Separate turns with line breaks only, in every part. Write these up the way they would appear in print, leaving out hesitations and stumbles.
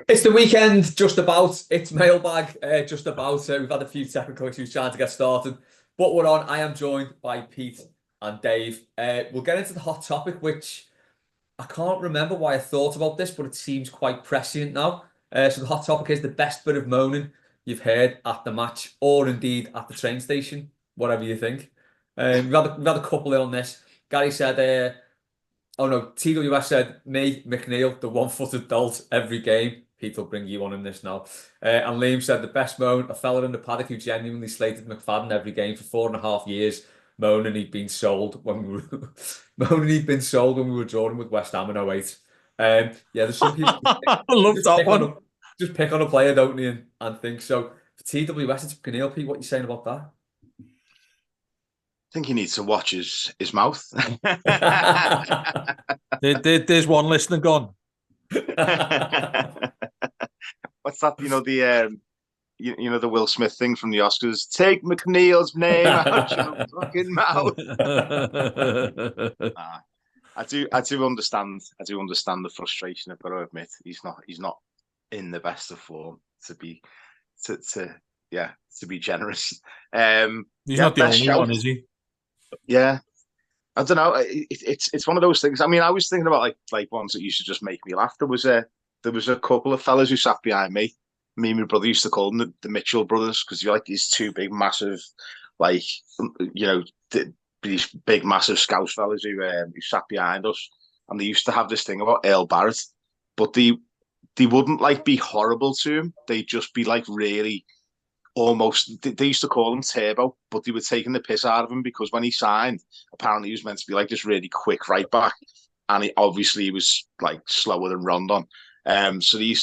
It's the weekend, just about. It's Mailbag, just about. We've had a few technical issues trying to get started, but we're on. I am joined by Pete and Dave. We'll get into the hot topic, which I can't remember why I thought about this, but it seems quite prescient now. So the hot topic is the best bit of moaning you've heard at the match, or indeed at the train station, whatever you think. We've had a couple in on this. Gary said, oh no, TWS said, me, McNeil, the one-footed dolt every game. Pete will bring you on in this now. And Liam said, the best moan, a fella in the paddock who genuinely slated McFadden every game for 4.5 years, moaning he'd been sold when we were moaning he'd been sold when we were drawing with West Ham in '08. Yeah, there's some people
I love
just
that
pick on
one.
just pick on a player, don't they, and think so. For TWS, it's McNeil. Pete, what are you saying about
I think he needs to watch his mouth.
that?
There's one listener gone.
What's that? The Will Smith thing from the Oscars. Take McNeil's name out your fucking mouth. I do understand. I do understand the frustration. I've got to admit, he's not in the best of form to be generous.
He's not the only one, is he?
Yeah, I don't know. It's one of those things. I mean, I was thinking about like ones that used to just make me laugh. There was a couple of fellas who sat behind me. Me and my brother used to call them the Mitchell brothers because you're like these two big, massive, these big, massive Scouse fellas who sat behind us, and they used to have this thing about Earl Barrett, but they wouldn't like be horrible to him. They'd just be like really. Almost, they used to call him Turbo, but they were taking the piss out of him because when he signed, apparently he was meant to be like this really quick right back, and he was like slower than Rondon. So he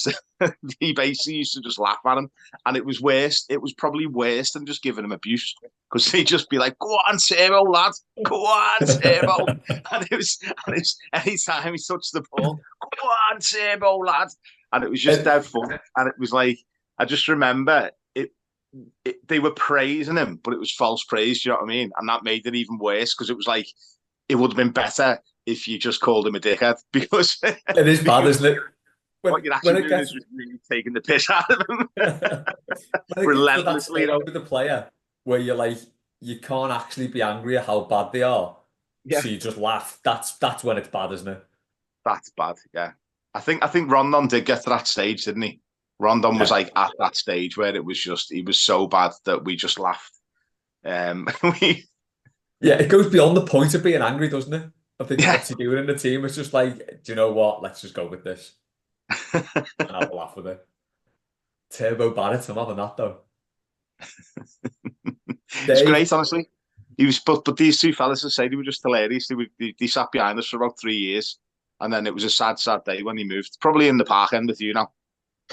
basically used to just laugh at him, and it was worse. It was probably worse than just giving him abuse because he'd just be like, "Go on, Turbo, lad, go on, Turbo," and it was any time he touched the ball, "Go on, Turbo, lad," and it was just dead fun, and it was like I just remember. They were praising him, but it was false praise. Do you know what I mean? And that made it even worse because it was like it would have been better if you just called him a dickhead because
it is bad, isn't it?
What you're actually doing is really taking the piss out of him relentlessly.
With the player, where you're like, you can't actually be angry at how bad they are, so you just laugh. That's when it's bad, isn't it?
That's bad. Yeah, I think Rondon did get to that stage, didn't he? Rondon was like at that stage where it was just he was so bad that we just laughed.
Yeah, it goes beyond the point of being angry, doesn't it? I think what's he doing in the team? It's just like, do you know what? Let's just go with this and have a laugh with it. Turbo Barrett, I'm having that though.
It's great, honestly. He was, but these two fellas, as I say, they were just hilarious. They sat behind us for about 3 years, and then it was a sad day when he moved. Probably in the park end with you now.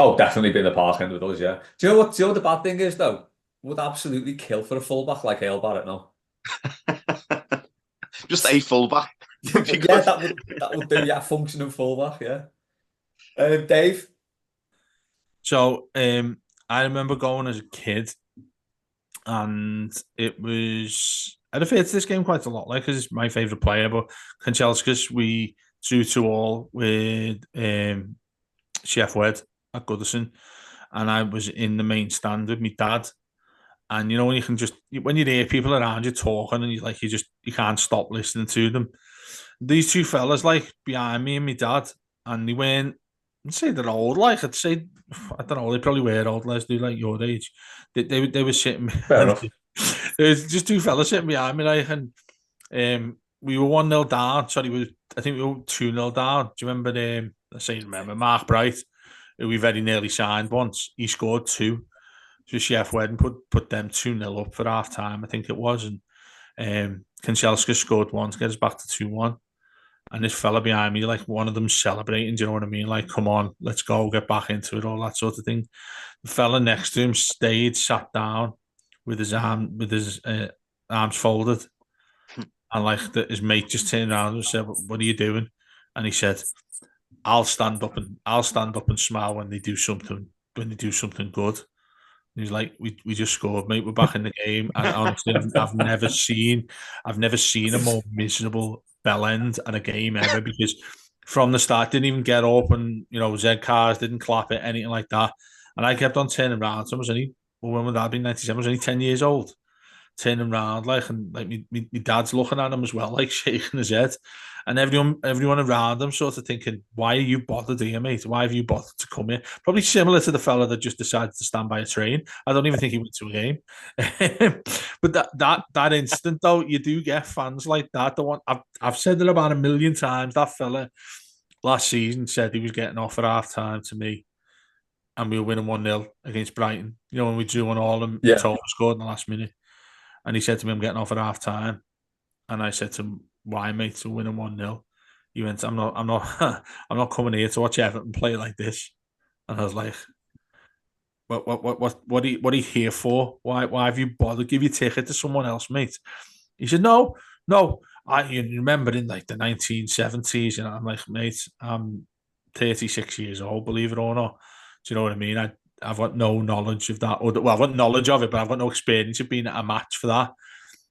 Oh, definitely be in the park end with us, yeah. Do you know what the bad thing is, though? Would absolutely kill for a fullback like Earl Barrett now.
Just a fullback.
Yeah, that would do, yeah, functioning fullback, yeah. Dave?
So, I remember going as a kid, and it was... I refer to this game quite a lot, like, because it's my favourite player, but Kanchelskis, we 2-2 with Chef Wed at Goodison, and I was in the main stand with my dad, and you know when you hear people around you talking and you can't stop listening to them. These two fellas like behind me and my dad, and they weren't, I'd say they're old, like I'd say, I don't know, they probably were old, let's do like your age. They were sitting.
Fair enough.
There was just two fellas sitting behind me, like, and we were 1-0 down. Sorry, I think we were 2-0 down. Do you remember? Remember Mark Bright, who we very nearly signed once. He scored 2. So Chef Wedden put them 2-0 up for half time, I think it was, and Kanchelskis scored 1 to get us back to 2-1. And this fella behind me, like one of them celebrating, do you know what I mean? Like, come on, let's go, get back into it, all that sort of thing. The fella next to him sat down with his arms folded, and like his mate just turned around and said, "What are you doing?" And he said, I'll stand up and smile when they do something good. And he's like, we just scored, mate. We're back in the game. And honestly, I've never seen a more miserable bell end at a game ever, because from the start. Didn't even get up, and Z cars didn't clap it, anything like that. And I kept on turning around. So I was only, when would that have been, 97? I was only 10 years old. Turning around, and my dad's looking at him as well, shaking his head. And everyone around him sort of thinking, why are you bothered here, mate? Why have you bothered to come here? Probably similar to the fella that just decided to stand by a train. I don't even think he went to a game. But that instant, though, you do get fans like that. The one I've said it about 1,000,000 times. That fella last season said he was getting off at half time to me, and we were winning 1-0 against Brighton. When we drew on all and Toma scored in the last minute. And he said to me, I'm getting off at half time. And I said to him, why, mate? So winning 1-0. He went, I'm not I'm not coming here to watch Everton play like this. And I was like, what are you here for? Why have you bothered? Give your ticket to someone else, mate. He said, no. You remember in like the 1970s, I'm like, mate, I'm 36 years old, believe it or not. Do you know what I mean? I've got no knowledge of that. I've got knowledge of it, but I've got no experience of being at a match for that.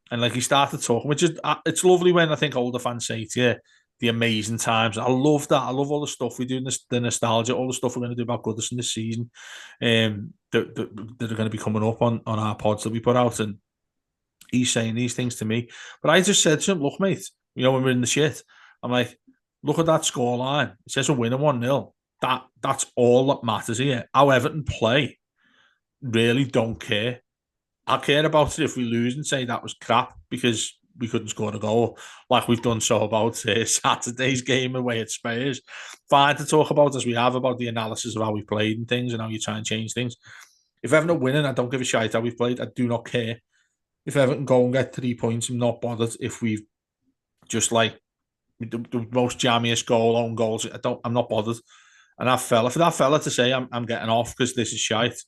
And he started talking, which is, it's lovely when I think older fans say to you, the amazing times. I love that. I love all the stuff we do, the nostalgia, all the stuff we're going to do about Goodison this season, that are going to be coming up on our pods that we put out. And he's saying these things to me. But I just said to him, look, mate, when we're in the shit, I'm like, look at that scoreline. It says we're winning 1-0. That's all that matters here. How Everton play, really don't care. I care about it if we lose and say that was crap because we couldn't score a goal, like we've done so about Saturday's game away at Spurs. Fine to talk about, as we have, about the analysis of how we played and things and how you try and change things. If Everton are winning, I don't give a shit how we've played. I do not care. If Everton go and get 3 points, I'm not bothered if we've just the most jammiest own goals. I'm not bothered. And for that fella to say I'm getting off because this is shite.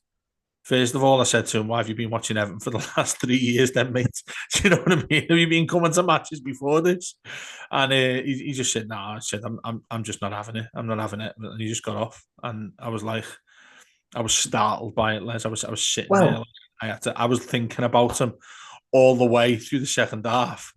First of all, I said to him, why have you been watching Everton for the last 3 years then, mate? Do you know what I mean? Have you been coming to matches before this? And he just said, no, I said, I'm just not having it. I'm not having it. And he just got off. And I was like, I was startled by it, Les. I was sitting there. I was thinking about him all the way through the second half.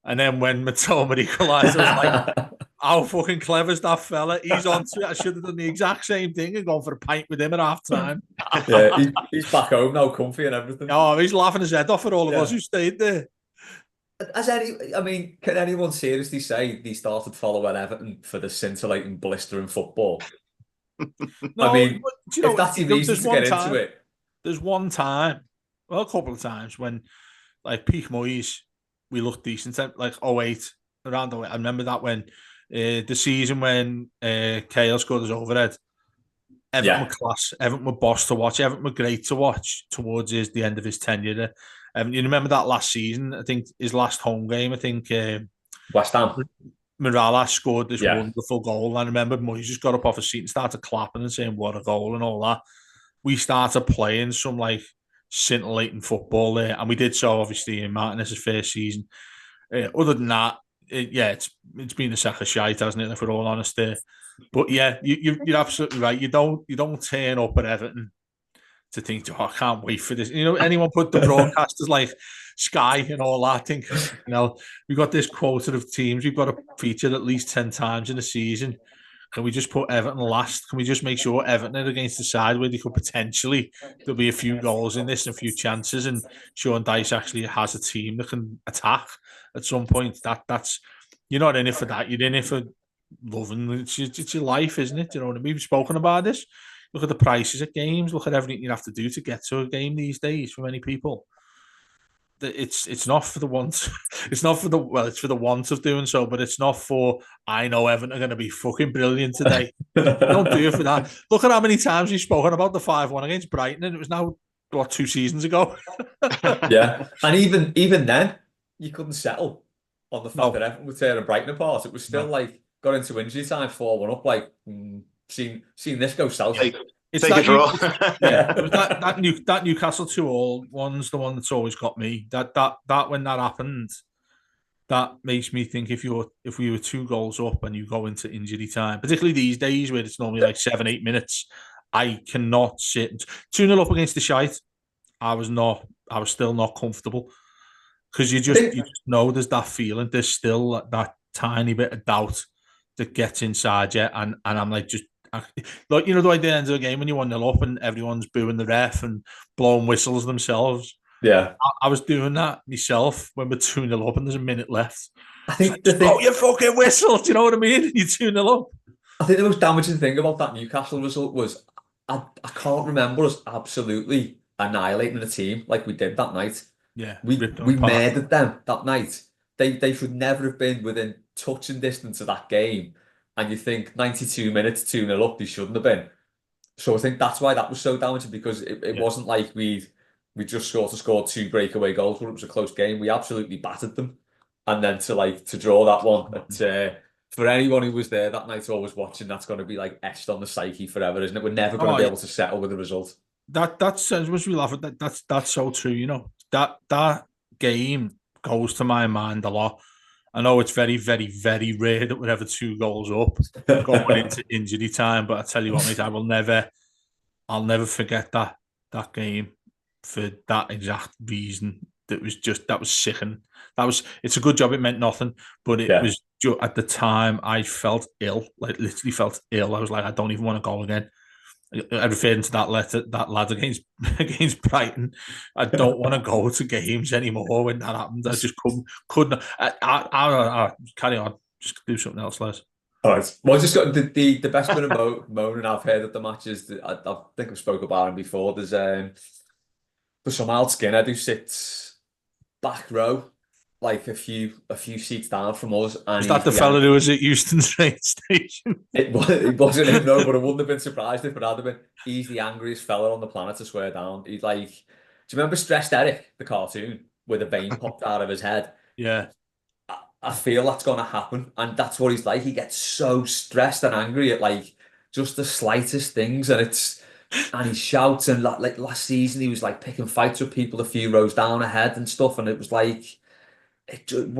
And then when Matoma equalised, I was like, how fucking clever is that fella? He's on to it. I should have done the exact same thing and gone for a pint with him at half time.
Yeah, he's back home now, comfy and everything.
Oh, he's laughing his head off at all of us who stayed there.
Can anyone seriously say they started following Everton for the scintillating, blistering football?
No,
if that's the reason to get into it.
There's one time, well, a couple of times when, peak Moyes, we looked decent, like 08, around 08. I remember that when the season when Kale scored his overhead. Everton were class. Everton were boss to watch. Everton were great to watch towards the end of his tenure. You remember that last season? I think his last home game. I think
West Ham.
Mirallas scored this wonderful goal. I remember Moyes just got up off his seat and started clapping and saying, "What a goal!" and all that. We started playing some scintillating football there, and we did so obviously in Martinez's first season. Other than that, it's been a sack of shite, hasn't it? If we're all honest there. But yeah, you're absolutely right. You don't turn up at Everton to think, I can't wait for this. Anyone put the broadcasters like Sky and all that. Think, we've got this quota of teams we've got to feature at least 10 times in a season. Can we just put Everton last? Can we just make sure Everton are against the side where they could potentially, there'll be a few goals in this and a few chances, and Sean Dyche actually has a team that can attack at some point. That's you're not in it for that. You're in it for loving. It's your life, isn't it? You know what I mean? We've spoken about this. Look at the prices at games. Look at everything you have to do to get to a game these days for many people. It's not for the want. It's not for the it's for the want of doing so, but it's not for, I know Everton are going to be fucking brilliant today. Don't do it for that. Look at how many times we've spoken about the 5-1 against Brighton, and it was now 2 seasons ago.
Yeah, and even then you couldn't settle on the fact that Everton were tearing Brighton apart. It was still got into injury time, 4-1 up. Seen this go south.
It's take a draw. that Newcastle 2-2 one's the one that's always got me. That when that happened, that makes me think if we were 2 goals up and you go into injury time, particularly these days where it's normally 7-8 minutes, I cannot sit 2-0 up against the shite. I was still not comfortable because you just know there's that feeling. There's still that tiny bit of doubt that gets inside you, and I'm like like the way the end of the game when you 1-0 up and everyone's booing the ref and blowing whistles themselves.
Yeah,
I was doing that myself when we're 2-0 up and there's a minute left.
I think
like, blow your fucking whistle. Do you know what I mean? You're 2-0 up.
I think the most damaging thing about that Newcastle result was I can't remember us absolutely annihilating the team like we did that night.
Yeah,
We
apart.
murdered them that night. They should never have been within touching distance of that game. And you think 92 minutes, 2-0 up, they shouldn't have been. So I think that's why that was so damaging, because it wasn't like we just scored 2 breakaway goals where it was a close game. We absolutely battered them. And then to draw that one, for anyone who was there that night or was watching, that's going to be like etched on the psyche forever, isn't it? We're never going to be able to settle with the result.
That's as much as we laugh at that. That's so true. That game goes to my mind a lot. I know it's very, very, very rare that we're ever 2 goals up going into injury time, but I tell you what, mate, I'll never forget that game for that exact reason. That was sickening. It's a good job it meant nothing, but it was at the time I felt ill, like literally felt ill. I was like, I don't even want to go again. I referred to that lad against Brighton. I don't want to go to games anymore when that happened. I just couldn't. I carry on. Just do something else, Les.
All right. Well, I just got the best bit of moaning I've heard at the matches. I think I've spoken about him before. There's some Al Skinner who sits back row, like a few seats down from us. And
is that the fella who was at Euston train station?
It wasn't him, no, but I wouldn't have been surprised if it had been. He's the angriest fella on the planet, to swear down. He's like, do you remember Stressed Eric, the cartoon, where the vein popped out of his head?
Yeah.
I feel that's going to happen, and that's what he's like. He gets so stressed and angry at like just the slightest things, and he shouts, and like last season he was like picking fights with people a few rows down ahead and stuff, and it was like, don't,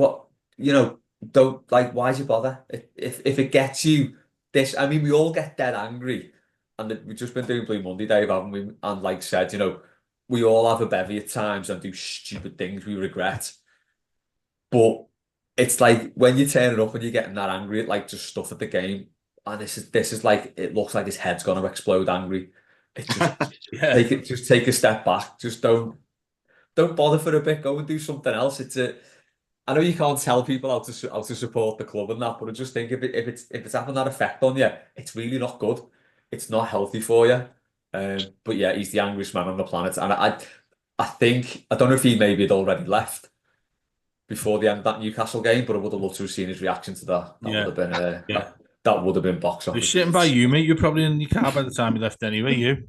like, why'd you bother? If it gets you this, I mean, we all get dead angry, and we've just been doing Blue Monday, Dave, haven't we? And like said, we all have a bevy at times and do stupid things we regret, but it's like when you turn it up and you're getting that angry at like just stuff at the game, and this is like, it looks like his head's gonna explode angry. It just just take a step back. Just don't bother for a bit. Go and do something else. I know you can't tell people how to support the club and that, but I just think if it's having that effect on you, it's really not good. It's not healthy for you. But yeah, he's the angriest man on the planet, and I think, I don't know if he maybe had already left before the end of that Newcastle game, but I would have loved to have seen his reaction to that. That would have been that would have been box office.
You're sitting by you, mate. You're probably in your car by the time you left anyway. You.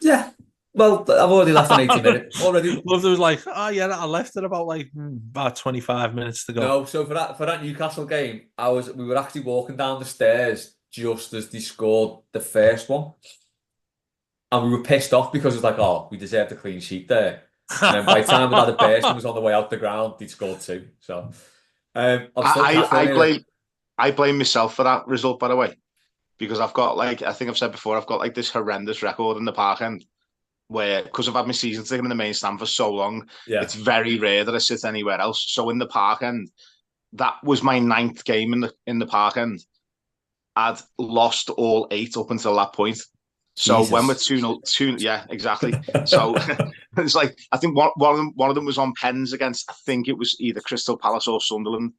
Yeah. Well, I've already left in 80 minutes. Already.
Love was like, oh yeah, I left at about 25 minutes to go.
No, so for that Newcastle game, we were actually walking down the stairs just as they scored the first one, and we were pissed off because it's like, oh, we deserved a clean sheet there. And then by the time we had a burst and was on the way out the ground, they'd scored 2. So
I blame myself for that result, by the way, because I've got, like, I think I've said before, I've got like this horrendous record in the park end where, because I've had my season ticket in the main stand for so long, it's very rare that I sit anywhere else. So in the park end, that was my 9th game in the park end. I'd lost all 8 up until that point. So Jesus. When we're 2-0, yeah, exactly. So it's like, I think one of them was on pens against, I think it was either Crystal Palace or Sunderland,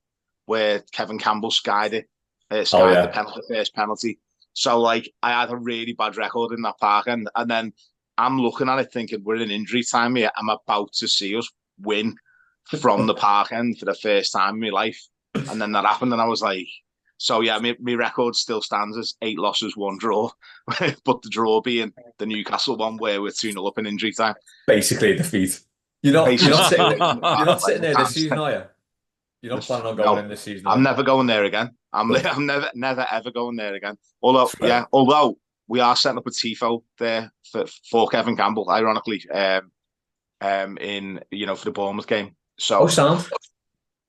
where Kevin Campbell skied the first penalty. So like, I had a really bad record in that park, and then I'm looking at it thinking, we're in injury time here. I'm about to see us win from the park end for the first time in my life, and then that happened, and I was like, so yeah, my record still stands as 8 losses, 1 draw, but the draw being the Newcastle one where we're 2-0 up in injury time.
Basically a defeat. You're not sitting there this season, are you? You're not planning on going in this season.
I'm never going there again. I'm never ever going there again. Although we are setting up a tifo there for Kevin Campbell, ironically, in for the Bournemouth game. So
sound.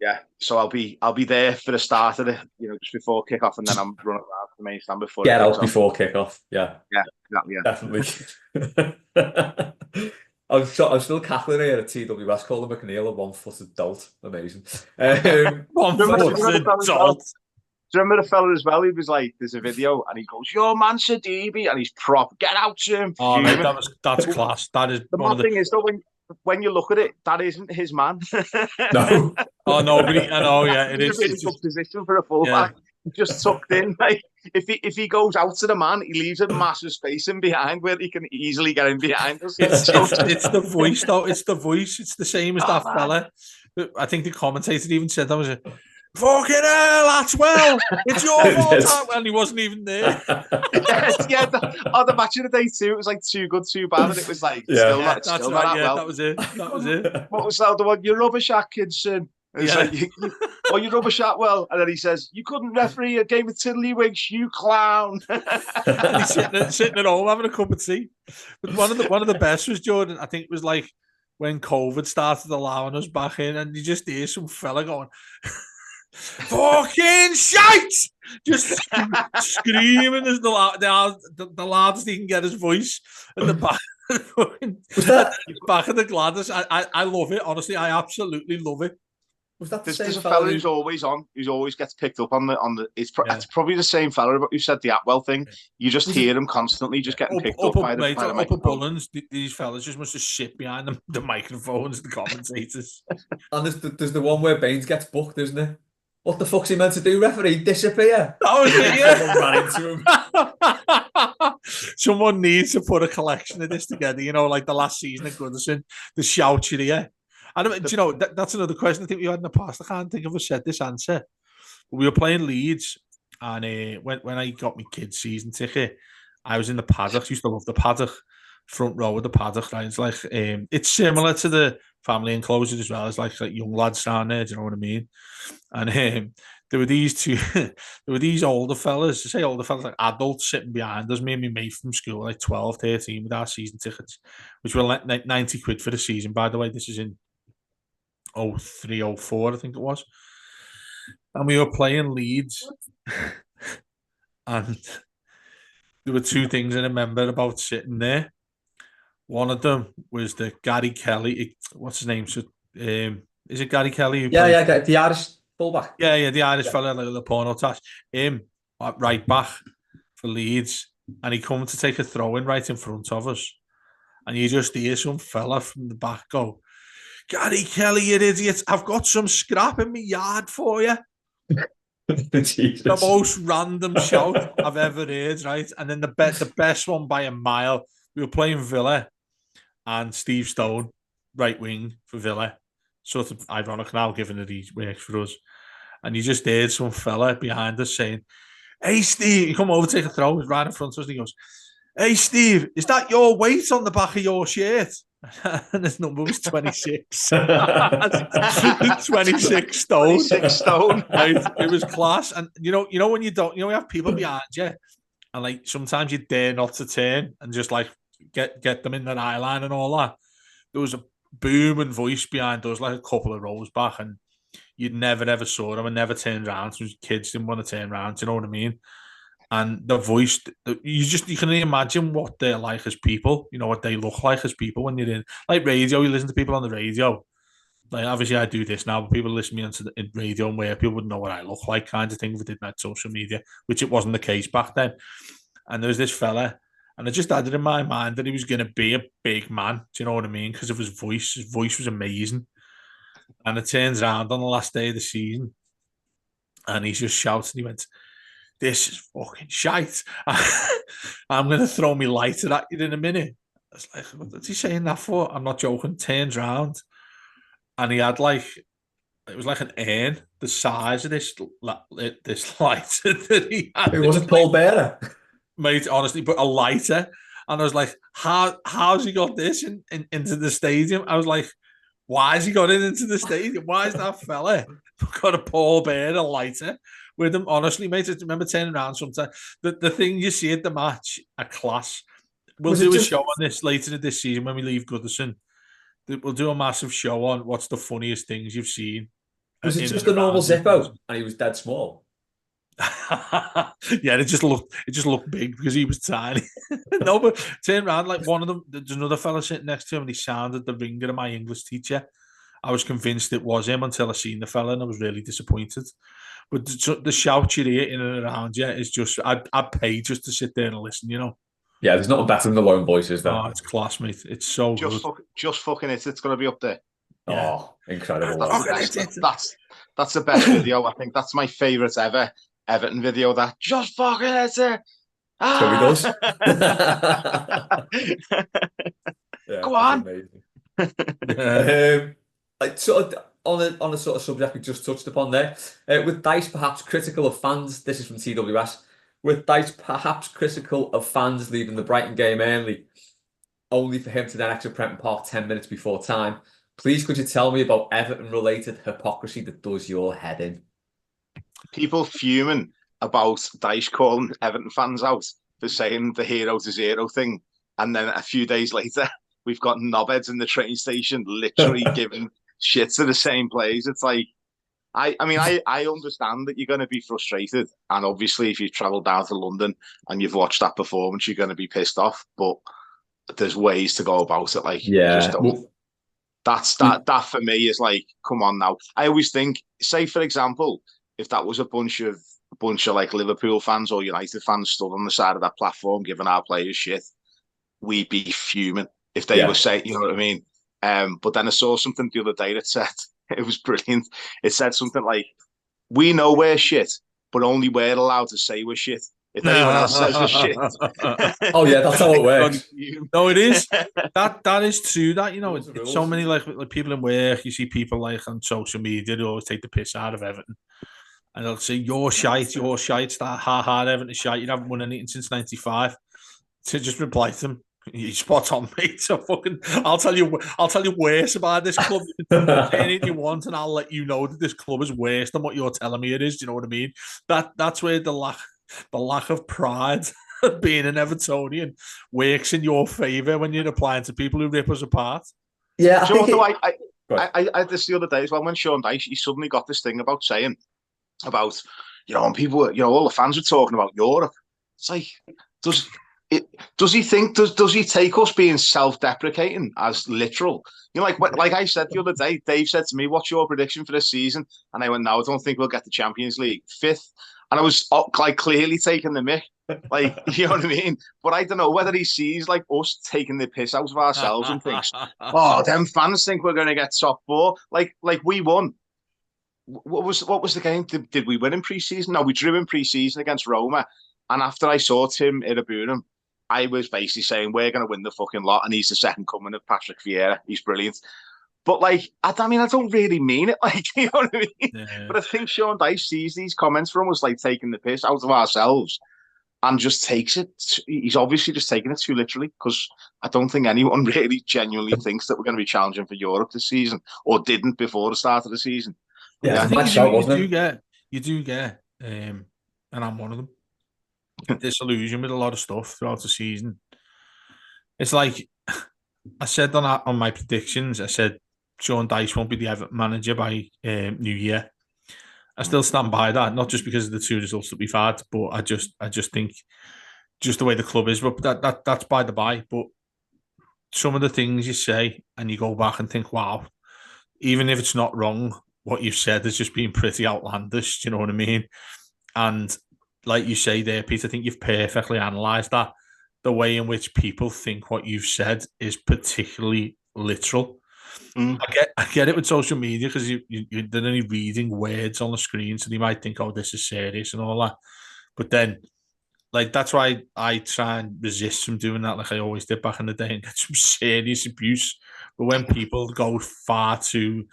Yeah, so I'll be there for the start of it, just before kickoff, and then I'm running around the main stand before.
Get out before kickoff. Yeah.
Yeah, exactly.
Yeah. Definitely. I'm still cackling here at TWS, calling McNeil a 1-footed dolt. Amazing.
1-footed dolt.
you remember the fella as well? He was like, there's a video and he goes, "Yo, man, Sidibe," and he's get out to him.
Oh, mate, that's class. That is
the
one of the
thing is though, when you look at it, that isn't his man.
No.
Oh no, but I know, yeah, it
it's
is.
a really good position for a fullback. Yeah. Just tucked in. Like, if he goes out to the man, he leaves a massive space in behind where he can easily get in behind us.
It's the voice though. It's the voice. It's the same as that fella. I think the commentator even said that was a fucking hell, that's well. It's your fault, and he wasn't even there.
The match of the day too. It was like too good, too bad, and it was like still not that well.
That was it.
What was that? The one, "You rubbish, Atkinson." It's like, you rubbish Atwell, and then he says, "You couldn't referee a game of tiddlywinks, you clown."
And he's sitting at home having a cup of tea. But one of the best was, Jordan, I think it was like when COVID started allowing us back in, and you just hear some fella going, "Fucking shite!" Just screaming as the loudest he can get his voice at the back. Back of the Gladys. I love it. Honestly, I absolutely love it.
Was that the
there's a fella who's always on, who's always gets picked up on the. It's probably the same fella who said the Atwell thing. You just hear him constantly, just getting picked up by the
microphone. These fellas just must have shit behind the microphones, the commentators.
And there's the one where Baines gets booked, isn't it? What the fuck's he meant to do, referee? Disappear?
That was it, yeah.
Someone ran into him.
Someone needs to put a collection of this together, like the last season of Goodison, the shout you hear. And do you know, that's another question I think we had in the past. I can't think of a set this answer. We were playing Leeds, and when I got my kids' season ticket, I was in the paddock. I used to love the paddock, front row of the paddock. Right? It's like it's similar to the family enclosure as well. It's like young lads down there. Do you know what I mean? And there were these older fellas. I say older fellas, like adults sitting behind us. Me and my mate from school, like 12, 13, with our season tickets, which were like 90 quid for the season. By the way, this is in 03, 04, I think it was. And we were playing Leeds. And there were two things I remember about sitting there. One of them was the Gary Kelly. What's his name? So, is it Gary Kelly?
Yeah, the Irish fullback.
Yeah, the Irish fella, like the porno tash. Him, right back for Leeds. And he come to take a throw-in right in front of us. And you just hear some fella from the back go, "Gary Kelly, you idiot, I've got some scrap in my yard for you." The most random shout I've ever heard, right? And then the best one by a mile, we were playing Villa and Steve Stone, right wing for Villa. Sort of ironic now, given that he works for us. And you just heard some fella behind us saying, "Hey, Steve," he come over to take a throw, he's right in front of us, and he goes, "Hey, Steve, is that your weight on the back of your shirt?" And his number was 26. 26 stone.
26 stone.
Right? It was class. And you know when you don't, you have people behind you, and like sometimes you dare not to turn and just like get them in their eye line and all that. There was a booming voice behind us, like a couple of rows back, and you'd never ever saw them and never turned around. So kids didn't want to turn around. Do you know what I mean? And the voice, you can imagine what they're like as people, what they look like as people when you're in, like radio, you listen to people on the radio. Like, obviously I do this now, but people listen to me on radio and where people wouldn't know what I look like kind of thing if we didn't have social media, which it wasn't the case back then. And there was this fella, and I just had it in my mind that he was going to be a big man. Do you know what I mean? Because of his voice. His voice was amazing. And it turns around on the last day of the season, and he just shouts, and he went, "This is fucking shite. I'm going to throw me lighter at you in a minute." I was like, "What's he saying that for?" I'm not joking. Turns around, and he had it was like an urn the size of this lighter that he had.
It wasn't Paul Bearer.
Mate, honestly, but a lighter. And I was like, how's he got this into the stadium? I was like, why has he got it into the stadium? Why is that fella got a Paul Bearer lighter with him? Honestly, mate, I remember turning around sometimes. The thing you see at the match, a class. We'll do a show on this later in this season when we leave Goodison. We'll do a massive show on what's the funniest things you've seen.
Was it just a normal Zippo and he was dead small?
Yeah, it just looked big because he was tiny. No, but turn around, like one of them, there's another fella sitting next to him and he sounded the ringer of my English teacher. I was convinced it was him until I seen the fella and I was really disappointed. But the shout you hear in and around you is just, I'd pay just to sit there and listen, you know.
Yeah, there's nothing better than the lone voice, is there?
Oh, it's class, mate. It's so good.
Just fucking it. It's going to be up there.
Yeah. Oh, incredible.
That's the best video. I think that's my favourite ever Everton video. That just fucking it.
So he does. Yeah,
go on.
Sort of on a sort of subject we just touched upon there, with Dice perhaps critical of fans. This is from TWS. With Dice perhaps critical of fans leaving the Brighton game early, only for him to then exit Prenton Park 10 minutes before time. Please, could you tell me about Everton-related hypocrisy that does your head in?
People fuming about Dice calling Everton fans out for saying the 0-0 thing, and then a few days later, we've got knobheads in the train station literally giving shit to the same players. It's like, I understand that you're going to be frustrated, and obviously if you've travelled down to London and you've watched that performance, you're going to be pissed off. But there's ways to go about it. Like,
yeah,
that for me is like, come on now. I always think, say for example, if that was a bunch of like Liverpool fans or United fans stood on the side of that platform giving our players shit, we'd be fuming if they were saying, you know what I mean? But then I saw something the other day that said, it was brilliant. It said something like, we know we're shit, but only we're allowed to say we're shit. If anyone else says we're shit.
Oh yeah, that's how it works.
No, it is. That is true. That, you know, it's so many like people in work, you see people like on social media who always take the piss out of Everton. And they'll say, you're shite, that ha Everton is shite, you haven't won anything since 95. To just reply to them, you spot on, mate. So I'll tell you worse about this club. Say anything you want, and I'll let you know that this club is worse than what you're telling me it is. Do you know what I mean? That's where the lack of pride of being an Evertonian works in your favour when you're applying to people who rip us apart.
Yeah,
I had this the other day as well when Sean Dyche, he suddenly got this thing about saying about, you know, and people, you know, all the fans were talking about Europe. It's like, does he take us being self-deprecating as literal? You know, like I said the other day, Dave said to me, what's your prediction for this season? And I went, no, I don't think we'll get the Champions League. 5th. And I was like clearly taking the mick. Like, you know what I mean? But I don't know whether he sees like us taking the piss out of ourselves and thinks, oh, them fans think we're going to get top 4. Like we won. What was the game? Did we win in pre-season? No, we drew in pre-season against Roma. And after I saw Tim Irabunam, I was basically saying, we're going to win the fucking lot. And he's the second coming of Patrick Vieira. He's brilliant. But, like, I mean, I don't really mean it. Like, you know what I mean? Yeah. But I think Sean Dyche sees these comments from us, like, taking the piss out of ourselves and just takes it. He's obviously just taking it too literally, because I don't think anyone really genuinely thinks that we're going to be challenging for Europe this season, or didn't before the start of the season.
Yeah, I think you do get, and I'm one of them, disillusioned with a lot of stuff throughout the season. It's like I said on my predictions, I said Sean Dyche won't be the Everton manager by New Year. I still stand by that, not just because of the 2 results that we've had, but I just think just the way the club is. But that's by the by. But some of the things you say and you go back and think, wow, even if it's not wrong, what you've said has just been pretty outlandish. Do you know what I mean? And like you say there, Pete, I think you've perfectly analysed that. The way in which people think what you've said is particularly literal. I get it with social media, because they're only reading words on the screen, so they might think, oh, this is serious and all that. But then, like, that's why I try and resist from doing that, like I always did back in the day, and get some serious abuse. But when people go far too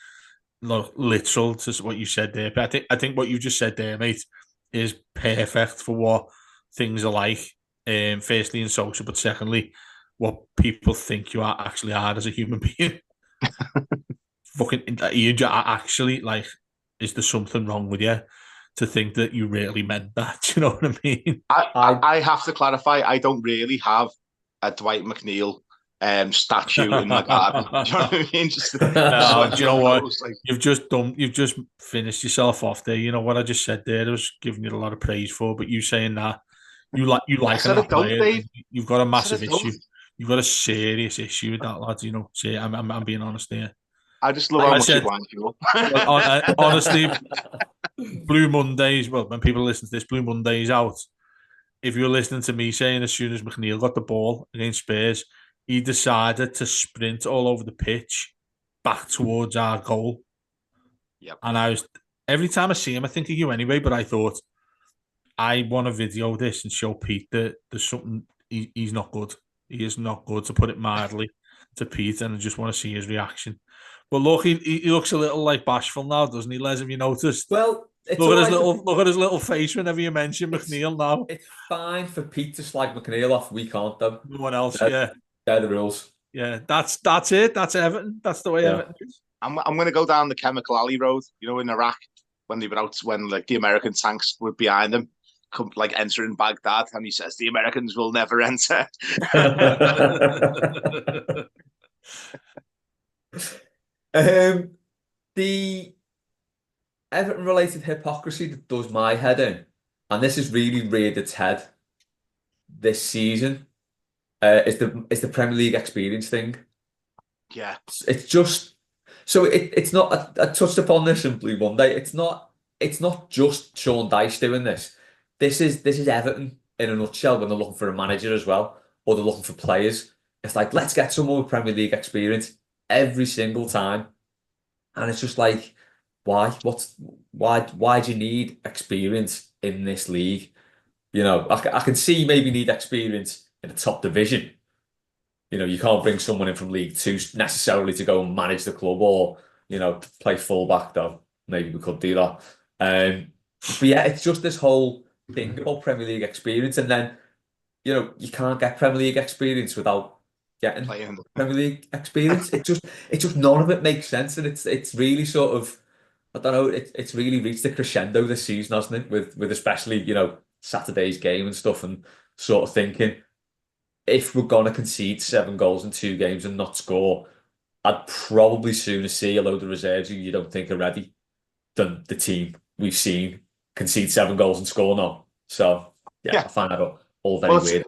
literal to what you said there, but I think what you just said there, mate, is perfect for what things are like. Firstly, in social, but secondly, what people think you actually are as a human being. Fucking, you actually, like, is there something wrong with you to think that you really meant that? Do you know what I mean?
I have to clarify. I don't really have a Dwight McNeil statue in my garden. Do you know what I mean?
Do you know what? You've just finished yourself off there. You know what I just said there? I was giving you a lot of praise for, but you saying that you like that player, you've got a massive issue. You've got a serious issue with that, lads. You know, I'm being honest here.
I just love how much you want you.
Honestly, Blue Mondays, well, when people listen to this, Blue Mondays out. If you're listening to me saying as soon as McNeil got the ball against Spurs, he decided to sprint all over the pitch back towards our goal.
Yep.
And every time I see him, I think of you anyway, but I thought, I want to video this and show Pete that there's something, he's not good. He is not good, to put it mildly, to Pete, and I just want to see his reaction. But look, he looks a little like bashful now, doesn't he, Les? Have you noticed?
Well,
look at his little face whenever you mention McNeil now.
It's fine for Pete to slag McNeil off. We can't, though.
No one else,
They're the rules.
Yeah, that's it. That's Everton. That's the way Everton is.
I'm going to go down the Chemical Alley Road, in Iraq, when they were out, when like the American tanks were behind them, like entering Baghdad, and he says the Americans will never enter.
The Everton-related hypocrisy that does my head in, and this has really reared its head this season, is the Premier League experience thing.
Yeah,
it's just so it's not. I touched upon this in Blue Monday. It's not just Sean Dyche doing this. This is Everton in a nutshell when they're looking for a manager as well, or they're looking for players. It's like, let's get someone with Premier League experience every single time. And it's just like, why? Why do you need experience in this league? I can see maybe need experience in the top division. You can't bring someone in from League Two necessarily to go and manage the club or, play fullback, though. Maybe we could do that. But yeah, it's just this whole thing about Premier League experience. And then, you can't get Premier League experience without getting Premier League experience. It just none of it makes sense, and it's really sort of, I don't know, it's really reached a crescendo this season, hasn't it? With especially Saturday's game and stuff, and sort of thinking, if we're gonna concede 7 goals in 2 games and not score, I'd probably sooner see a load of reserves who you don't think are ready than the team we've seen concede 7 goals and score now. So yeah. I find that all very weird.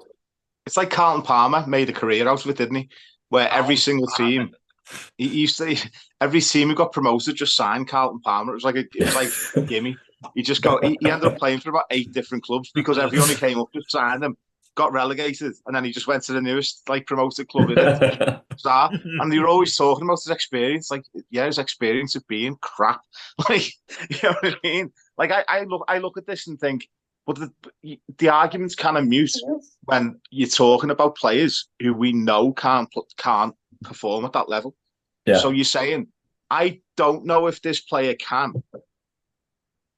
It's like Carlton Palmer made a career out of it, didn't he? Where every single team, he used to, every team who got promoted just signed Carlton Palmer. It was like a gimme. He ended up playing for about 8 different clubs because everyone who came up just signed him, got relegated, and then he just went to the newest promoted club in it. And they were always talking about his experience, his experience of being crap. You know what I mean? I look at this and think, but the argument's kind of mute when you're talking about players who we know can't perform at that level. Yeah. So you're saying, I don't know if this player can,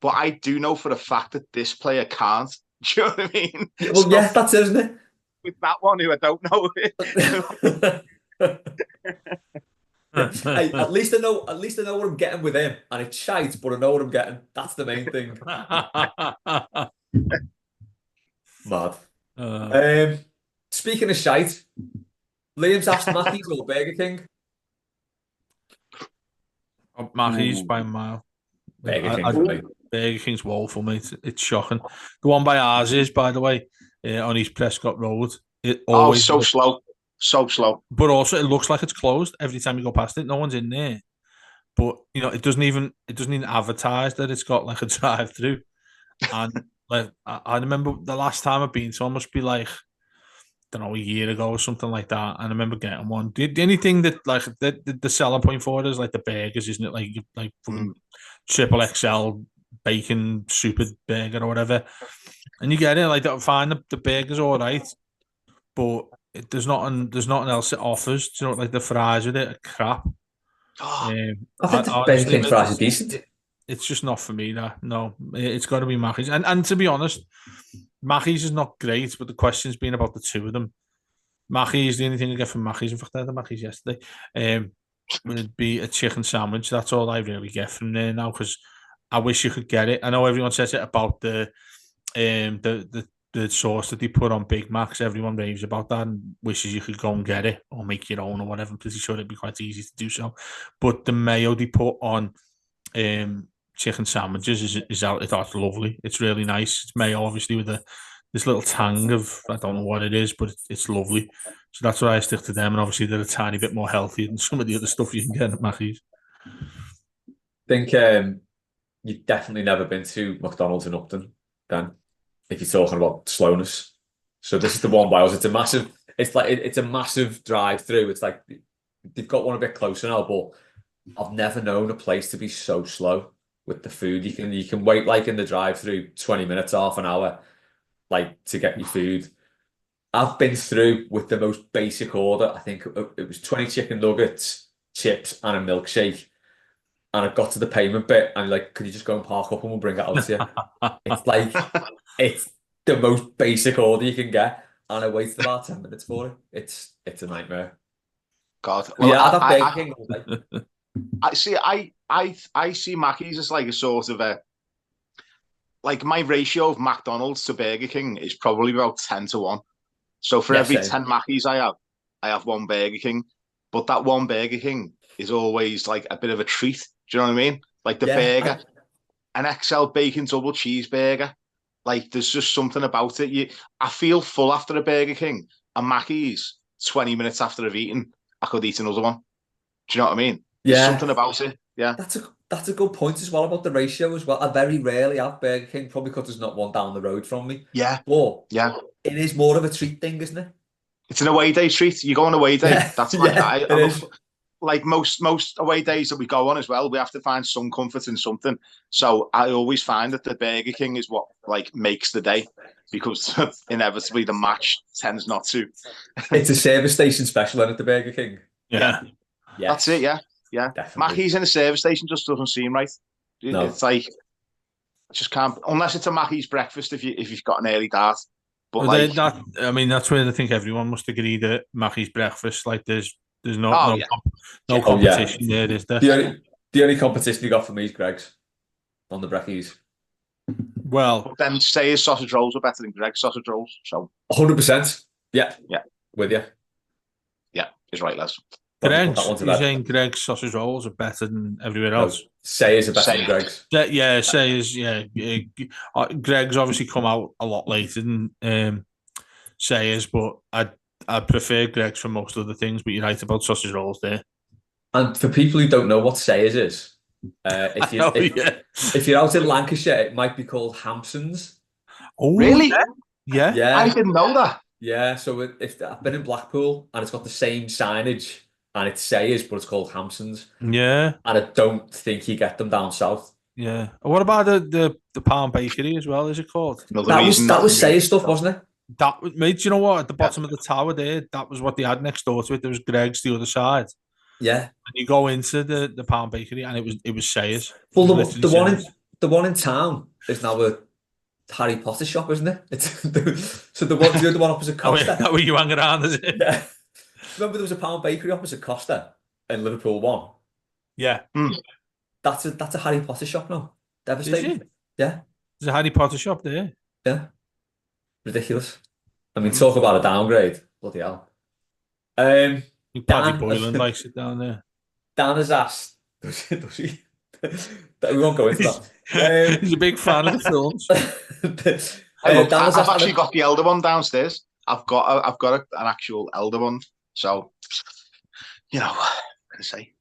but I do know for a fact that this player can't. Do you know what I mean?
Well, so, yes, that's it, isn't it?
With that one who I don't know.
Hey, at least I know what I'm getting with him, and it's shite, but I know what I'm getting. That's the main thing. Mad. Speaking of shite, Liam's asked Maccies or Burger King.
Maccies by a mile.
Burger
King's woeful, mate. It's shocking. The one by ours is, by the way, on East Prescott Road.
So slow.
But also, it looks like it's closed every time you go past it. No one's in there. But it doesn't even advertise that it's got a drive-through. And I remember the last time I've been to one must be a year ago or something like that. And I remember getting one. The only thing that the selling point for it is the burgers, isn't it? Triple XL bacon super burger or whatever. And you get it, I find the burger's all right, but there's nothing else it offers. The fries with it are crap.
I think the Burger King fries are decent.
It's just not for me. No, it's got to be Maccies. And to be honest, Maccies is not great, but the question's been about the two of them. Maccies, the only thing I get from Maccies, in fact, I had the Maccies yesterday, would be a chicken sandwich. That's all I really get from there now, because I wish you could get it. I know everyone says it about the sauce that they put on Big Macs. Everyone raves about that and wishes you could go and get it or make your own or whatever. I'm pretty sure it'd be quite easy to do so. But the mayo they put on chicken sandwiches is out. It's lovely. It's really nice. It's mayo, obviously, with this little tang of, I don't know what it is, but it's lovely. So that's why I stick to them. And obviously, they're a tiny bit more healthy than some of the other stuff you can get at Maccies.
I think you've definitely never been to McDonald's in Upton, then, if you're talking about slowness. So this is the one by us. It's a massive, it's a massive drive-through. It's like they've got one a bit closer now, but I've never known a place to be so slow with the food. You can wait like in the drive-through 20 minutes, half an hour, like to get your food. I've been through with the most basic order. I think it was 20 chicken nuggets, chips, and a milkshake. And I got to the payment bit, and like, could you just go and park up and we'll bring it out to you? It's like it's the most basic order you can get, and I waited about 10 minutes for it. It's a nightmare.
God.
Well,
Well,
yeah, I'd have Burger King all day.
I see Maccies as like a sort of a, like, my ratio of McDonald's to Burger King is probably about 10-1. So for
Yeah,
every
same.
10 Maccies I have one Burger King. But that one Burger King is always like a bit of a treat. Do you know what I mean? Like the
Yeah,
burger, an XL bacon double cheeseburger. Like, there's just something about it. I feel full after a Burger King. And Maccies, 20 minutes after I've eaten, I could eat another one. Do you know what I mean? There's
yeah.
something about it. Yeah.
That's a good point as well about the ratio as well. I very rarely have Burger King, probably because there's not one down the road from me.
Yeah.
But
Yeah.
it is more of a treat thing, isn't it?
It's an away day treat. You go on away day.
Yeah,
That's like
yeah, it is.
like most away days that we go on as well. We have to find some comfort in something. So I always find that the Burger King is what like makes the day, because inevitably the match tends not to.
It's a service station special in at the Burger King.
Yeah.
Yes,
That's it. Yeah. Yeah.
definitely.
Mackey's in a service station just doesn't seem right.
No.
It's like, I just can't, unless it's a Mackey's breakfast if you've got an early dart. But
Well,
like,
that's where I think everyone must agree that Mackey's breakfast, like there's no
oh
no,
yeah,
no
Yeah.
competition there, is there?
The only competition you got for me is Greg's on the brekkies.
Well,
but then Sayers sausage rolls are better than Greg's sausage rolls. So
100%. Yeah.
Yeah.
With you.
yeah, he's right, Les.
Greg's,
That one's
you're saying Greg's sausage rolls are better than everywhere
No,
else?
Sayers are better than
Sayers.
Greg's.
Yeah, Sayers, yeah. Greg's obviously come out a lot later than Sayers, but I prefer Greg's for most other things, but you're right about sausage rolls there.
And for people who don't know what Sayers is, if you're out in Lancashire, it might be called Hampson's.
Oh,
Really?
Yeah.
Yeah.
I didn't know that.
Yeah, so if I've been in Blackpool and it's got the same signage and it Sayers, but it's called Hampson's.
Yeah.
And I don't think you get them down south.
Yeah. What about the Pound Bakery as well, is it called?
That was Sayers stuff, wasn't it?
That, mate, do you know what? At the bottom of the tower there, that was what they had next door to it. There was Greg's the other side.
Yeah.
And you go into the Pound Bakery and it was Sayers.
Well, the one in town is now a Harry Potter shop, isn't it? So the other one opposite Costa.
That where you hang around, is it?
Yeah. Remember there was a Pound Bakery opposite Costa in Liverpool 1?
Yeah.
That's a Harry Potter shop now. Devastating.
Is it?
Yeah.
There's a Harry Potter shop there.
Yeah. Ridiculous. I mean, talk about a downgrade. Bloody hell.
Paddy
Dan-
Boylan likes it down there.
Dan has asked, does he? We won't go into that.
He's a big fan of the films.
Hey, look,
Dan has
I've
asked-
actually got the elder one downstairs. I've got an actual elder one. So, you know, what can I say?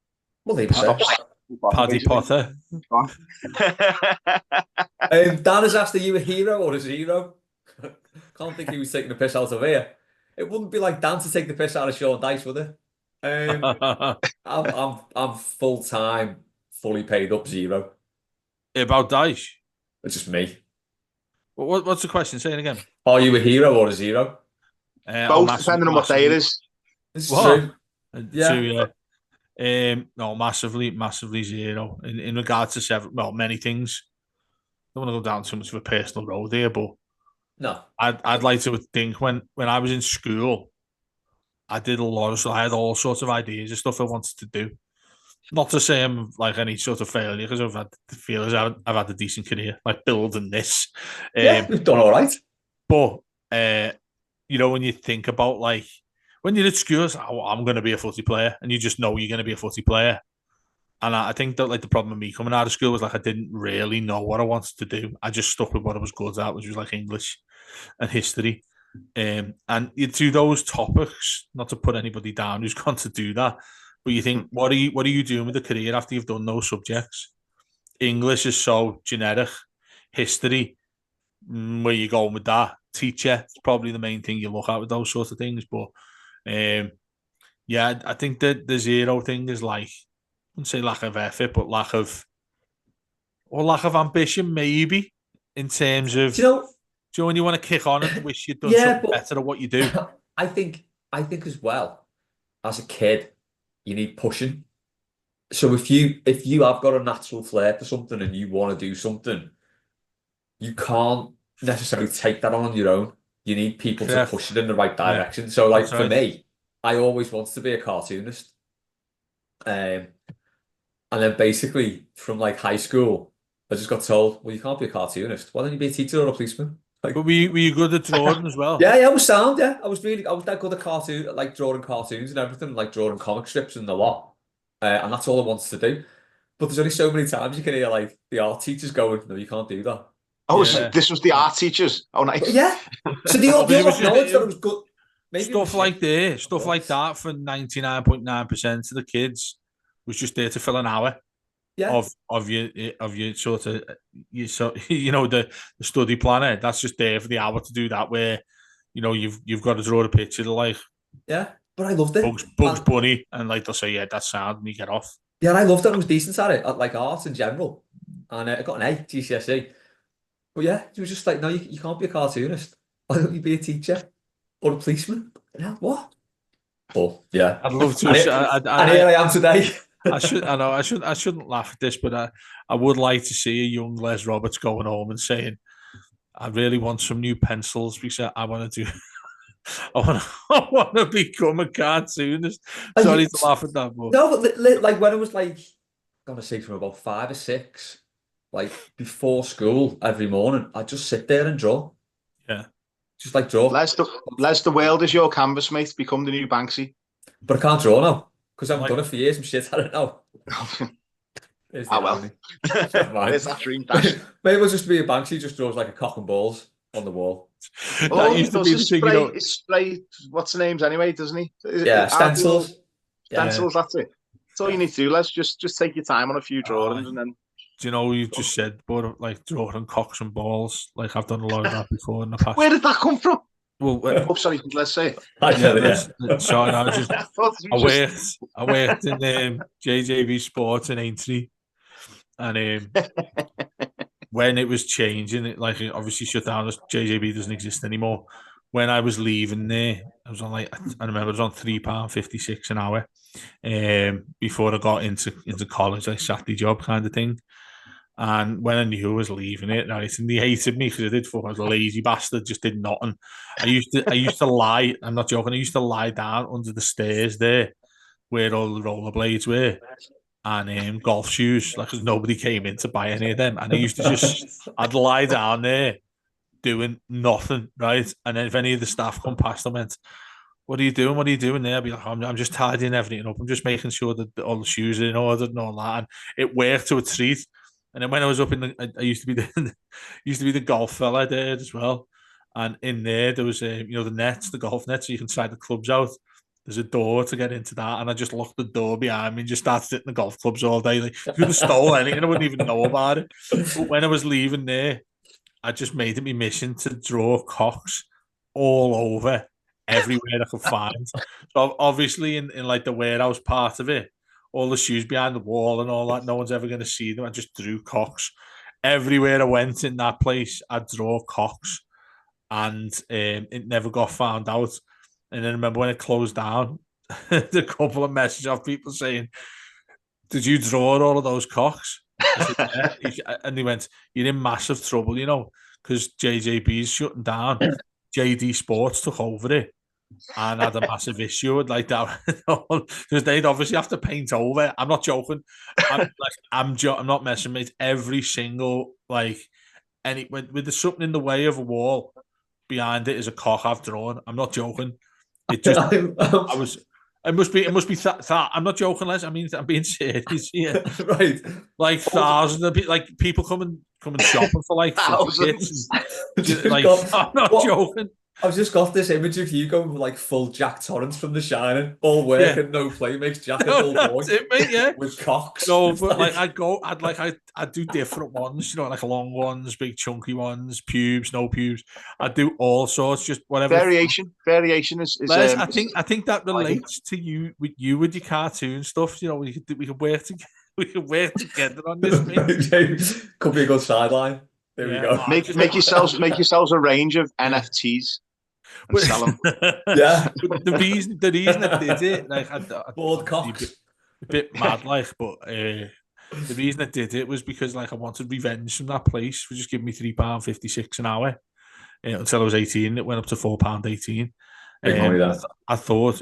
We'll leave it there.
Paddy Potter.
Dan has asked, are you a hero or a zero? Can't think he was taking the piss out of here. It wouldn't be like Dan to take the piss out of Sean Dyche, would it? I'm full time, fully paid up zero.
About Dyche.
It's just me.
What's the question? Say it again.
Are you a hero or a zero?
Both, depending on what day it is.
It's
What?
true. Yeah.
No, massively zero. In regards to many things. I don't want to go down too much of a personal road here, but
No.
I'd like to think when I was in school, I had all sorts of ideas and stuff I wanted to do. Not to say I'm like any sort of failure, because I've had a decent career, like building this.
Yeah, we've done all right.
But when you think about like when you're at school, it's like, oh, I'm going to be a footy player, and you just know you're going to be a footy player. And I think that like the problem with me coming out of school was like I didn't really know what I wanted to do. I just stuck with what I was good at, which was like English and history. And you do those topics, not to put anybody down who's gone to do that, but you think, what are you doing with a career after you've done those subjects? English is so generic. History, where you going with that? Teacher, it's probably the main thing you look at with those sorts of things. But yeah, I think that the zero thing is like, I wouldn't say lack of effort, but lack of ambition, maybe, in terms of,
Do you know,
when you want to kick on and wish you'd done
Yeah,
something
but-
better at what you do.
I think as well, as a kid, you need pushing. So if you have got a natural flair for something and you want to do something, you can't necessarily take that on your own. You need people to
Correct.
push it in the right
Yeah,
direction. So like
that's
for
right.
me, I always wanted to be a cartoonist. And then basically from like high school, I just got told, well, you can't be a cartoonist. Why don't you be a teacher or a policeman? Like,
But were you good at drawing as well?
yeah, I was sound. Yeah, I was that good at like drawing cartoons and everything, like drawing comic strips and the lot. And that's all I wanted to do. But there's only so many times you can hear like the art teachers going, no, you can't do that.
Oh,
Yeah.
so this was the art teachers. Oh, nice.
But yeah. So they all acknowledged that it was good. Maybe it was
Stuff like
shit.
stuff like that for 99.9% of the kids was just there to fill an hour
Yeah.
of your sort of the study planner. That's just there for the hour to do that. Where you've got to draw a picture of like
Yeah. But I loved it.
Bugs Bunny, and like they'll say, yeah, that's sound, and you get off.
Yeah, I loved it. I was decent at it, at like art in general. And I got an A, GCSE. But yeah, it was just like, no, you can't be a cartoonist. Why don't you be a teacher or a policeman? Yeah, what? But yeah,
I'd love to.
and here I am today.
I shouldn't laugh at this, but I would like to see a young Les Roberts going home and saying, I really want some new pencils because I want to do. I want to become a cartoonist. Sorry to laugh at that, but
No, but like when I was like, I'm gonna say from about 5 or 6, like before school every morning, I'd just sit there and draw.
Yeah.
Just like draw.
Les, the world is your canvas, mate. Become the new Banksy.
But I can't draw now because I haven't
Like-
done it for years. I'm shit at it now.
Well. There's that dream dash.
Maybe it'll just be a Banksy just draws like a cock and balls on the wall.
Oh, he
used to
does
be
his
the thing,
spray, his spray, what's the names anyway, doesn't he?
Yeah, stencils.
Stencils, that's it. That's all you need to do. Let's just take your time on a few drawings and then...
Do you know you just said, but like drawing cocks and balls? Like I've done a lot of that before in the past.
Where did that come from?
Well,
Oh, sorry, let's say.
Sorry, I worked in JJB Sports in Aintree, and when it was changing, it obviously shut down. JJB doesn't exist anymore. When I was leaving there, I was on I remember I was on £3.56 an hour. Before I got into college, like Saturday job kind of thing. And when I knew I was leaving it, right, and they hated me because I was a lazy bastard, just did nothing. I used to lie. I'm not joking. I used to lie down under the stairs there, where all the rollerblades were, and golf shoes, because nobody came in to buy any of them. And I used to I'd lie down there doing nothing, right? And then if any of the staff come past, I went, what are you doing? What are you doing there? I'd be like, I'm just tidying everything up. I'm just making sure that all the shoes are in order and all that. And it worked to a treat. And then when I was up I used to be the golf fella there as well. And in there was the nets, the golf nets, so you can slide the clubs out. There's a door to get into that, and I just locked the door behind me and just started hitting the golf clubs all day. Like, if you would have stolen anything, I wouldn't even know about it. But when I was leaving there, I just made it my mission to draw cocks all over everywhere I could find. So obviously in like the warehouse part of it, all the shoes behind the wall and all that, no one's ever going to see them. I just drew cocks. Everywhere I went in that place, I'd draw cocks. And it never got found out. And then I remember when it closed down, a couple of messages of people saying, did you draw all of those cocks? I said, yeah. And they went, you're in massive trouble, because JJB's shutting down. JD Sports took over it and had a massive issue with like that, because they'd obviously have to paint over. I'm not joking. I'm not messing with every single when there's something in the way of a wall, behind it is a cock I've drawn. I'm not joking. It just It must be I'm not joking, Les. I mean, I'm being serious here.
Right.
Like thousands of people, like people come and shopping for like
thousands.
I'm not joking.
I've just got this image of you going with like full Jack Torrance from The Shining, all work and no play makes Jack a dull boy.
That's it, mate. Yeah,
with cocks.
No, but like I'd do different ones, like long ones, big chunky ones, pubes, no pubes. I'd do all sorts, just whatever.
Variation is.
Les, I think that relates to you with your cartoon stuff. We could work together. We could work together on this.
Could be a good sideline. There we go.
Make yourselves a range of NFTs and sell them.
Yeah.
The reason I did it, like
bored cocks.
A bit mad, like, but the reason I did it was because like I wanted revenge from that place for just giving me £3.56 an hour until I was 18. It went up to £4.18. I thought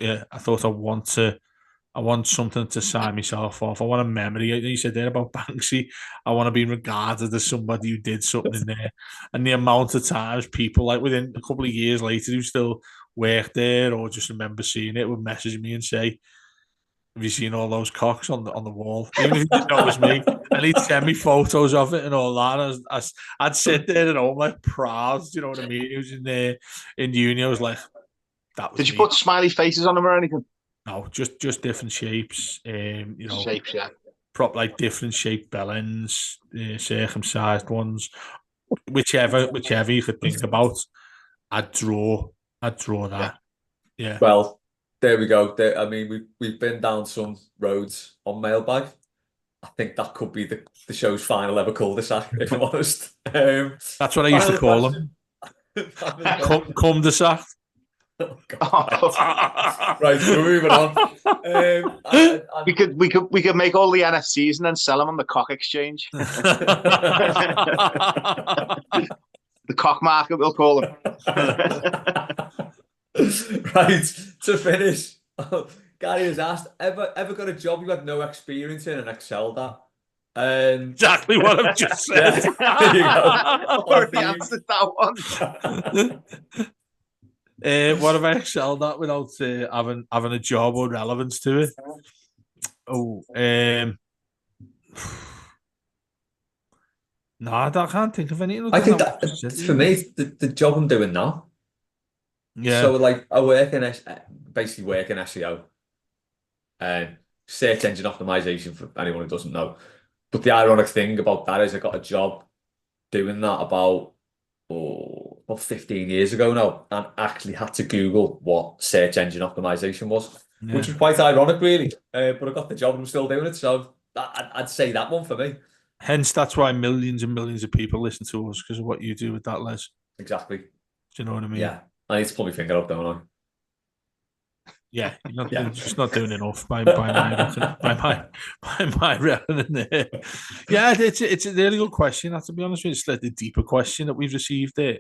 I want something to sign myself off. I want a memory. You said there about Banksy. I want to be regarded as somebody who did something in there. And the amount of times people, like within a couple of years later, who still work there or just remember seeing it, would message me and say, "Have you seen all those cocks on the wall?" Even if you didn't know it was me, and he'd send me photos of it and all that. I'd sit there and all like proud. You know what I mean? It was in there in uni. I was like, "That was."
Did you put smiley faces on them or anything?
No, just different shapes.
Shapes, yeah.
Prop like different shaped bellends, circumcised ones, whichever you could think about. I'd draw that. Yeah.
Well, there we go. I mean, we've been down some roads on Mailbag. I think that could be the show's final ever cul-de-sac, if I'm honest.
That's what I used to call them. Cul-de-sac.
Oh, right, we're moving on.
We could make all the NFTs and then sell them on the cock exchange. The cock market, we'll call them.
Right, to finish, Gary has asked, ever got a job you had no experience in and excelled at?
Exactly what I've just said.
Yeah, there you go.
Already answered that one.
What have I excelled at without having a job or relevance to it? No, I can't think of any.
I think that for me, the job I'm doing now.
Yeah.
So like I basically work in SEO, search engine optimization for anyone who doesn't know. But the ironic thing about that is I got a job doing that about 15 years ago now, and actually had to Google what search engine optimization was, which was quite ironic, really. But I got the job and I'm still doing it, so I'd say that one for me.
Hence, that's why millions and millions of people listen to us, because of what you do with that, Les.
Exactly.
Do you know what I mean?
Yeah. I need to pull my finger up, don't I?
Yeah, you're just not doing enough by my reckoning there. Yeah, it's a really good question. To be honest with you, it's like the deeper question that we've received there.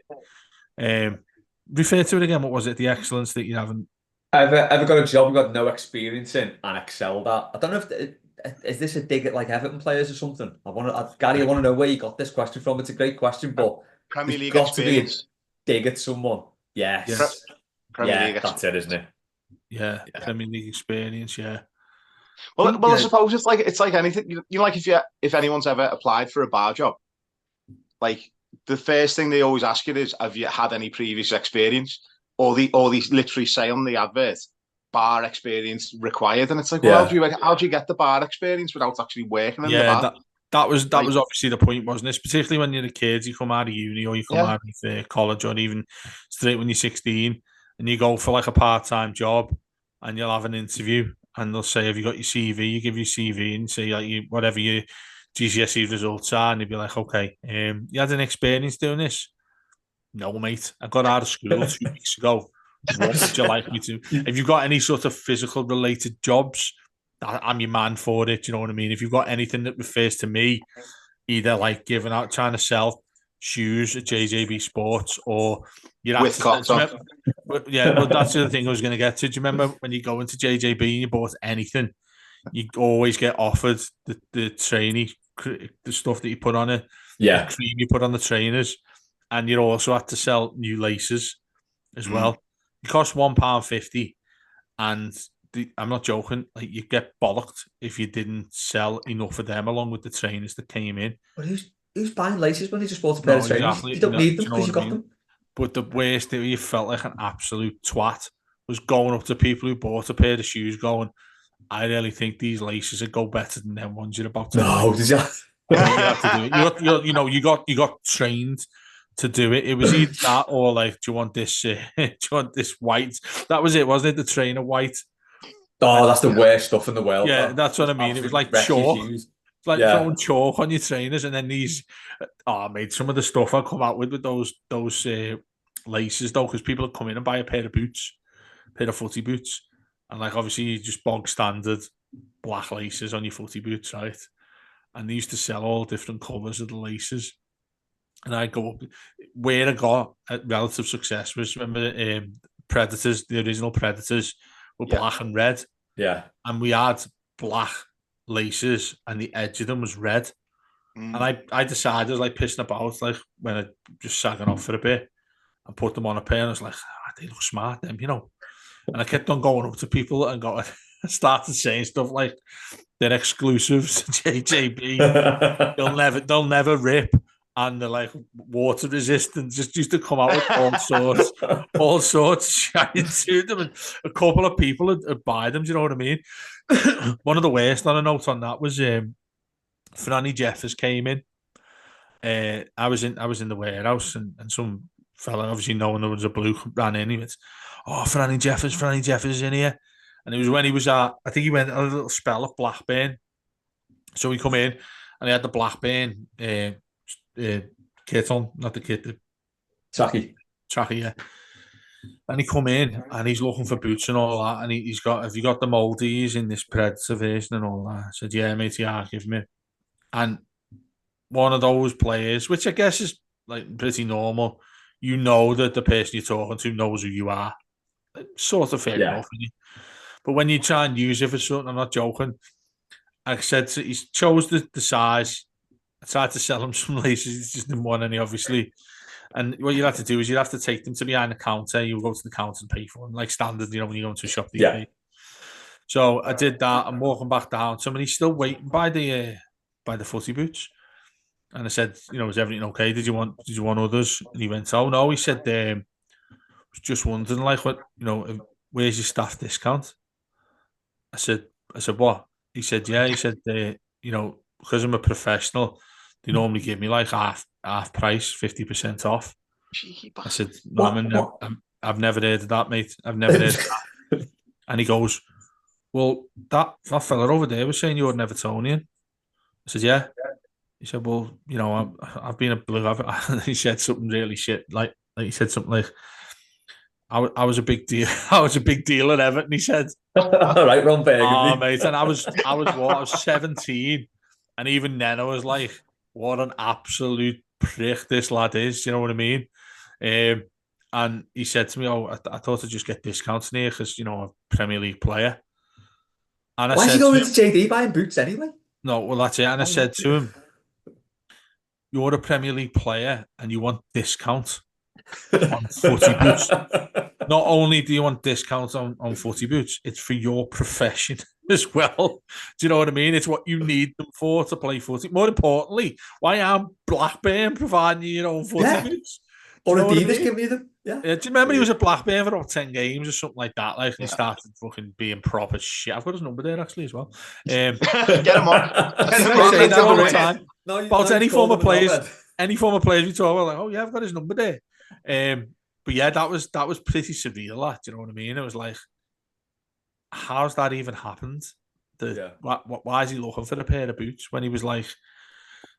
Refer to it again. What was it? The excellence that you haven't
ever got a job you got no experience in and excelled at? I don't know if is this a dig at like Everton players or something. Gary, I want to know where you got this question from. It's a great question, but
Premier League
got
experience.
To be a dig at someone. Yes.
Premier League
that's it, isn't it?
Yeah, Premier League experience. Yeah.
Well, I suppose it's like anything. Like if anyone's ever applied for a bar job, like the first thing they always ask you is, have you had any previous experience? Or they literally say on the advert, bar experience required, and it's like, well, how do you get the bar experience without actually working in the bar?
That was obviously the point, wasn't it? Particularly when you're a kid, you come out of uni or you come out of college, or even straight when you're 16, and you go for like a part-time job, and you'll have an interview, and they'll say, "Have you got your CV?" You give your CV and say like whatever your GCSE results are, and you'll be like, "Okay, you had an experience doing this?" "No, mate. I got out of school 2 weeks ago. What would you like me to? If you've got any sort of physical related jobs, I'm your man for it. You know what I mean? If you've got anything that refers to me, either like giving out, trying to sell shoes at JJB Sports, or you're
with cocks on."
Yeah, well, that's the other thing I was going to get to. Do you remember when you go into JJB and you bought anything, you always get offered the trainee, the stuff that you put on it, the cream you put on the trainers, and you also had to sell new laces as well. It cost £1.50, and I'm not joking. Like, you get bollocked if you didn't sell enough of them along with the trainers that came in.
But who's buying laces when they just bought a pair of trainers?
Exactly.
You don't need them because you got them.
But the worst thing, you felt like an absolute twat, was going up to people who bought a pair of shoes going, I really think these laces would go better than them ones you're about to
No, did you?
You have to do it. You got trained to do it. It was either that or like, do you want this? Do you want this white? That was it, wasn't it? The trainer white.
Oh, that's the worst stuff in the world.
Yeah, that's what I mean. It was like
wreck your
chalk.
shoes.
It's like
Yeah.
throwing chalk on your trainers, and then these. Oh, mate, some of the stuff I come out with those laces though, because people would come in and buy a pair of footy boots, and like obviously you just bog standard black laces on your footy boots, right? And they used to sell all different colours of the laces. And I go up where I got relative success was, remember Predators, the original Predators were black and red.
Yeah.
And we had black laces and the edge of them was red. And I decided, like pissing about, like when I just sagging off for a bit and put them on a pair, and I was like, they look smart, them, you know. And I kept on going up to people and started saying stuff like, they're exclusives to JJB. They'll never rip, and they're like water resistant. Just used to come out with all sorts shining to them, and a couple of people would buy them. Do you know what I mean? One of the worst on a note on that was Franny Jeffers came in. I was in the warehouse, and some fella, obviously knowing there was a blue, ran in. He went, "Oh, Franny Jeffers in here." And it was when he was at, I think he went a little spell of Blackburn. So he come in and he had the Blackburn kit on, not the kit, the
Tracky,
yeah. And he come in and he's looking for boots and all that. And he's got, have you got the Moldies in this Predator version and all that? I said, yeah, mate, yeah, give me. And one of those players, which I guess is like pretty normal, you know that the person you're talking to knows who you are. Sort of fair enough. But when you try and use it for something, I'm not joking. I said he chose the size. I tried to sell him some laces. He just didn't want any, obviously. And what you have to do is you have to take them to behind the counter. You go to the counter and pay for them, like standard, you know, when you go into a shop. So I did that. I'm walking back down. Somebody's still waiting by the footy boots. And I said, you know, is everything okay? Did you want others? And he went, oh no. He said, was just wondering, like, what, you know, where's your staff discount? I said, what? He said, yeah. He said, you know, because I'm a professional, they normally give me like half price, 50% off. I said, no, I've never heard of that, mate. I've never heard of that. And he goes, well, that fella over there was saying you're an Evertonian. I said, yeah. He said, well, you know, I've been a blue. He said something really shit. Like he said something like, I was a big deal. I was a big deal at Everton. He said,
"All right, Ron Burgundy."
Oh, mate, and I was 17, and even then I was like, what an absolute prick this lad is. Do you know what I mean? And he said to me, "Oh, I thought I'd just get discounts in here because, you know, I'm a Premier League player." And
why is he going into JD buying boots anyway?
No, well, that's it. And I said to him, "You're a Premier League player, and you want discount on footy boots. Not only do you want discounts on footy boots, it's for your profession as well. Do you know what I mean? It's what you need them for to play footy. More importantly, why aren't Blackburn providing you your own footy boots?
Or Adidas giving you them? Yeah.
Do you remember he was at Blackburn for about 10 games or something like that? Like, he started fucking being proper shit. I've got his number there actually as well.
Get him on.
All the time. About any former players we talk about, like, oh yeah, I've got his number there. But yeah, that was pretty surreal. Do you know what I mean? It was like, how's that even happened? Why is he looking for a pair of boots when he was like,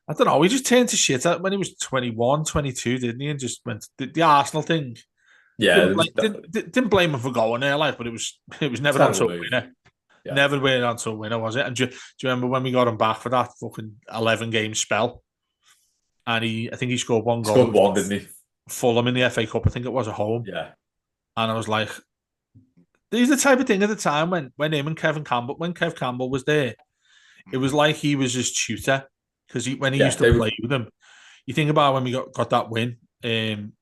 I don't know, he just turned to shit when he was 21, 22, didn't he? And just went the Arsenal thing.
Yeah,
didn't blame him for going there, like, but it was never down to a winner. Yeah. Never went on to a winner, was it? And do you remember when we got him back for that fucking 11-game spell? And I think he scored one goal.
Scored one, didn't he?
Fulham in the FA Cup, I think it was, at home.
Yeah.
And I was like, these are the type of thing at the time when him and Kev Campbell was there, it was like he was his tutor, because when he used to play with him, you think about when we got that win in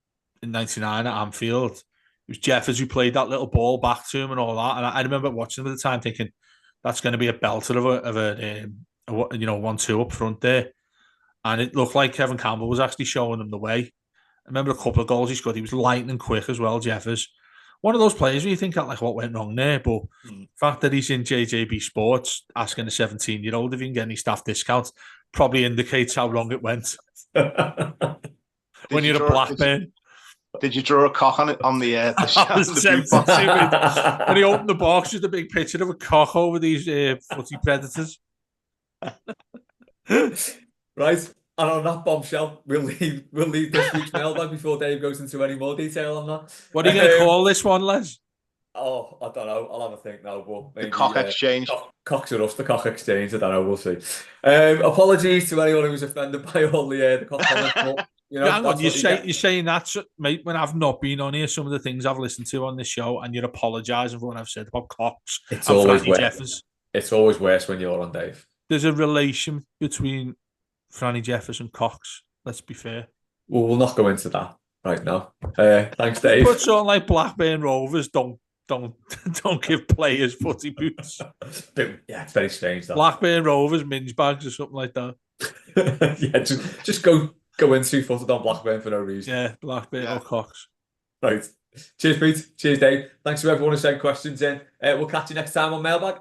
'99 at Anfield, it was Jeffers who played that little ball back to him and all that. And I remember watching him at the time thinking, that's going to be a belter of a 1-2 up front there. And it looked like Kevin Campbell was actually showing them the way. remember a couple of goals he scored. He was lightning quick as well, Jeffers. One of those players where you think like what went wrong there, but the fact that he's in JJB Sports asking a 17-year-old if he can get any staff discounts probably indicates how wrong it went. When you're a Blackburn.
Did you draw a cock on it on the boot box?
When he opened the box, just a big picture of a cock over these footy predators.
Right, and on that bombshell, we'll leave this week's mailbag before Dave goes into any more detail on that.
What are you going to call this one, Les?
Oh, I don't know. I'll have a think now. But maybe,
the cock exchange.
Cocks are us, the cock exchange. I don't know. We'll see. Apologies to anyone who was offended by all the cock comments. But,
hang on, you're saying that, mate, when I've not been on here, some of the things I've listened to on this show, and you're apologising for what I've said about cocks.
It's always worse. It's always worse when you're on, Dave.
There's a relation between Franny Jeffers and Cox. Let's be fair.
Well, we'll not go into that right now. Thanks, Dave.
But something like Blackburn Rovers don't give players footy boots.
Yeah, it's very strange. That
Blackburn Rovers minge bags or something like that.
Yeah, just go in 2-footed on Blackburn for no reason.
Yeah, Blackburn or Cox.
Right. Cheers, Pete. Cheers, Dave. Thanks to everyone who sent questions in. We'll catch you next time on Mailbag.